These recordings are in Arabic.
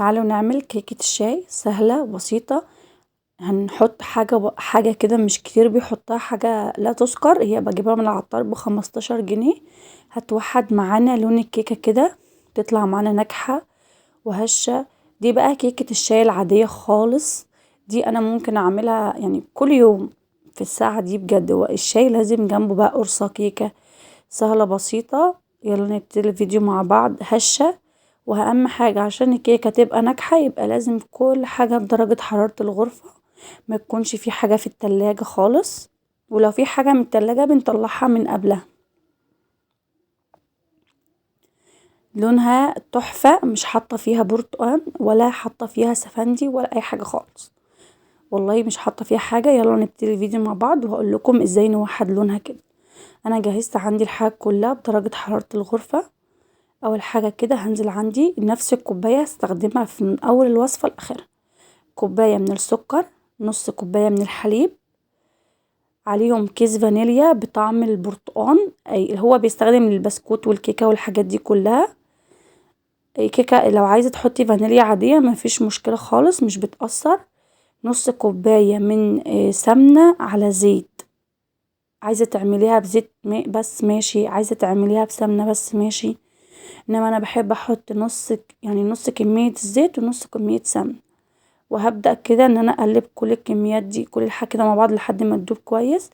تعالوا نعمل كيكة الشاي سهلة وبسيطة. هنحط حاجة كده مش كتير بيحطها، حاجة لا تذكر، هي بجيبها من العطار ب15 جنيه. هتوحد معانا لون الكيكة كده، تطلع معانا ناجحة وهشة. دي بقى كيكة الشاي العادية خالص، دي انا ممكن اعملها يعني كل يوم في الساعة دي بجد. والشاي لازم جنبه بقى قرصة كيكة سهلة بسيطة. يلا نبتدي الفيديو مع بعض. هشة، واهم حاجة عشان الكيكة تبقى ناجحة يبقى لازم كل حاجة بدرجة حرارة الغرفة، ما تكونش في حاجة في التلاجة خالص، ولو في حاجة من التلاجة بنطلعها من قبلها. لونها تحفة، مش حاطة فيها برتقال ولا حاطة فيها سفندي ولا اي حاجة خالص، والله مش حاطة فيها حاجة. يلا نبتدي الفيديو مع بعض وهقول لكم ازاي نوحد لونها كده. انا جهزت عندي الحاجة كلها بدرجة حرارة الغرفة. اول حاجة كده هنزل عندي نفس الكوباية استخدمها من اول الوصفة لاخرها. كوباية من السكر، نص كوباية من الحليب، عليهم كيس فانيليا بطعم البرتقال، اي اللي هو بيستخدم البسكوت والكيكة والحاجات دي كلها. اي كيكة لو عايزة تحطي فانيليا عادية مفيش مشكلة خالص، مش بتأثر. نص كوباية من سمنة على زيت، عايزة تعمليها بزيت بس ماشي، عايزة تعمليها بسمنة بس ماشي، انما انا بحب احط نص كمية الزيت ونص كمية سمنة. وهبدأ كده ان انا اقلب كل الكميات دي، كل الحاجة كده مع بعض لحد ما تدوب كويس.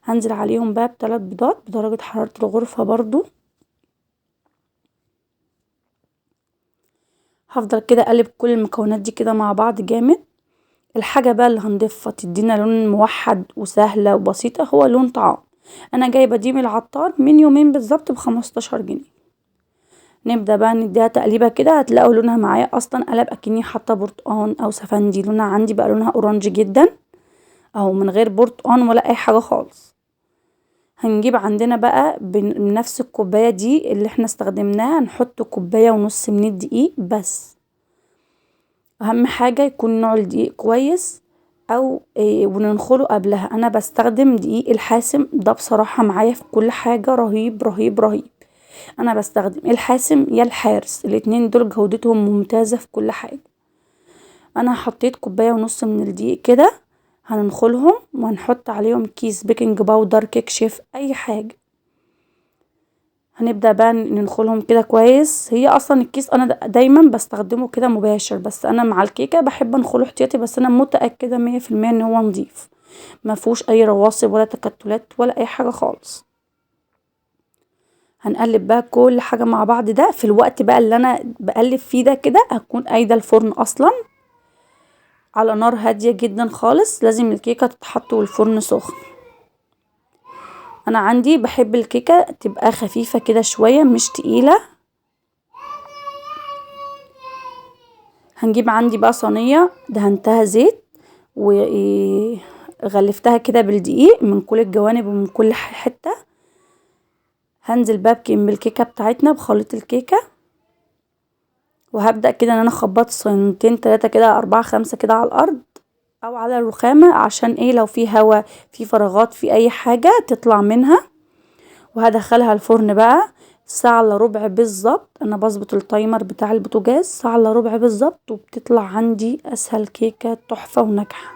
هنزل عليهم بقى ب3 بيضات بدرجة حرارة الغرفة برضو. هفضل كده اقلب كل المكونات دي كده مع بعض جامد. الحاجة بقى اللي هنضيفها تدينا لون موحد وسهلة وبسيطة هو لون طعام. انا جايبة دي من العطار من يومين بالظبط ب15 جنيه. نبدأ بقى نديها تقليبة كده، هتلاقوا لونها معايا اصلا قلب اكني حاطة برتقان او سفندي. لونها عندي بقى لونها اورانج جدا اهو، من غير برتقان ولا اي حاجة خالص. هنجيب عندنا بقى بنفس الكوباية دي اللي احنا استخدمناها نحط كوباية ونص من الدقيق بس. اهم حاجة يكون نوع الدقيق كويس او وننخله قبلها. انا بستخدم دقيق الحاسم ده بصراحة معايا في كل حاجة، رهيب رهيب رهيب. انا بستخدم الحاسم يا الحارس، الاتنين دول جودتهم ممتازة في كل حاجة. انا حطيت كوباية ونص من الدقيق كده، هننخلهم وهنحط عليهم كيس بيكنج باودر، كيك شيف، اي حاجة. هنبدأ بقى ننخلهم كده كويس. هي اصلا الكيس انا دايما بستخدمه كده مباشر، بس انا مع الكيكة بحب انخله احتياطي، بس انا متأكدة 100% ان هو نضيف، ما فيهوش اي رواسب ولا تكتلات ولا اي حاجة خالص. هنقلب بقى كل حاجة مع بعض. ده في الوقت بقى اللي انا بقلب فيه ده كده هكون قايدة الفرن اصلا على نار هادية جدا خالص. لازم الكيكة تتحط والفرن سخن. انا عندي بحب الكيكة تبقى خفيفة كده شوية مش تقيلة. هنجيب عندي بقى صينية دهنتها زيت وغلفتها كده بالدقيق من كل الجوانب ومن كل حتة. هنزل بقى بالكيكة بتاعتنا بخليط الكيكة، وهبدأ كده ان انا اخبط صينتين 3 كده 4 5 كده على الارض او على الرخامة، عشان ايه لو في هوا في فراغات في اي حاجة تطلع منها. وهدخلها الفرن بقى ساعة الا ربع بالظبط. انا بظبط التايمر بتاع البوتاجاز ساعة الا ربع بالظبط، وبتطلع عندي اسهل كيكة تحفة وناجحة.